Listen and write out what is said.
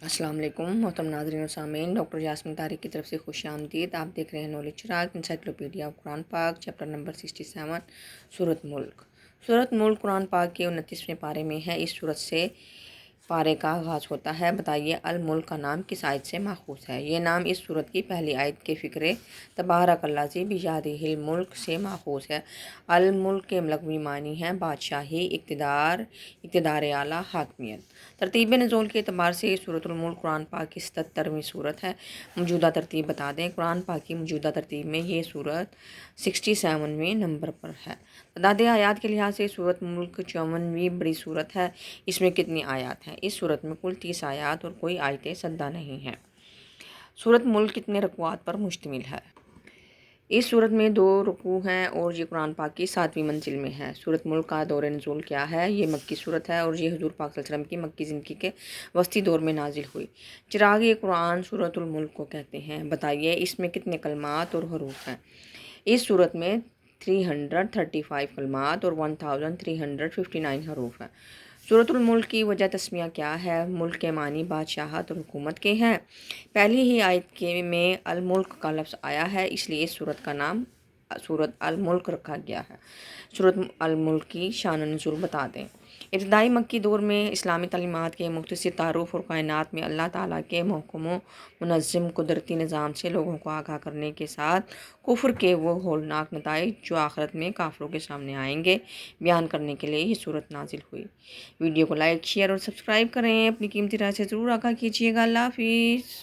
السلام علیکم محترم ناظرین و سامعین، ڈاکٹر یاسمین طارق کی طرف سے خوش آمدید۔ آپ دیکھ رہے ہیں نالج چراغ انسائکلوپیڈیا آف قرآن پاک، چیپٹر نمبر 67، سورۃ ملک۔ سورۃ ملک قرآن پاک کے 29ویں پارے میں ہے۔ اس سورت سے پارے کا آغاز ہوتا ہے، بتائیے الملک کا نام کس آیت سے ماخوذ ہے؟ یہ نام اس سورت کی پہلی آیت کے فقرے تبارک الذی بیدہ الملک سے ماخوذ ہے۔ الملک کے لغوی معنی ہیں بادشاہی، اقتدار اعلیٰ، حاکمیت۔ ترتیب نزول کے اعتبار سے سورۃ الملک قرآن پاک کی 77ویں سورت ہے۔ موجودہ ترتیب بتا دیں، قرآن پاک کی موجودہ ترتیب میں یہ سورت 67ویں نمبر پر ہے۔ تعداد آیات کے لحاظ سے سورۃ ملک 54ویں بڑی سورت ہے۔ اس میں کتنی آیات ہیں؟ اس سورت میں کل 30 آیات اور کوئی آیت سدہ نہیں ہیں۔ سورۃ ملک کتنے رکوعات پر مشتمل ہے؟ اس سورت میں 2 رکوع ہیں اور یہ قرآن پاک کی 7ویں منزل میں ہے۔ سورۃ ملک کا دور نزول کیا ہے؟ یہ مکی سورت ہے اور یہ حضور پاک صلی اللہ علیہ وسلم کی مکی زندگی کے وسطی دور میں نازل ہوئی۔ چراغ قرآن سورۃ الملک کو کہتے ہیں، بتائیے اس میں کتنے کلمات اور حروف ہیں؟ اس سورت میں 335 کلمات اور 1359 حروف ہیں۔ سورۃ الملک کی وجہ تسمیہ کیا ہے؟ ملک کے معنی بادشاہت اور حکومت کے ہیں۔ پہلی ہی آیت میں الملک کا لفظ آیا ہے، اس لیے اس سورت کا نام سورۃ الملک رکھا گیا ہے۔ سورۃ الملک کی شان و نزول بتا دیں۔ ابتدائی مکی دور میں اسلامی تعلیمات کے مختصر تعارف اور کائنات میں اللہ تعالیٰ کے محکم و منظم قدرتی نظام سے لوگوں کو آگاہ کرنے کے ساتھ کفر کے وہ ہولناک نتائج جو آخرت میں کافروں کے سامنے آئیں گے بیان کرنے کے لیے یہ سورت نازل ہوئی۔ ویڈیو کو لائک، شیئر اور سبسکرائب کریں، اپنی قیمتی رائے سے ضرور آگاہ کیجیے گا۔ اللہ حافظ۔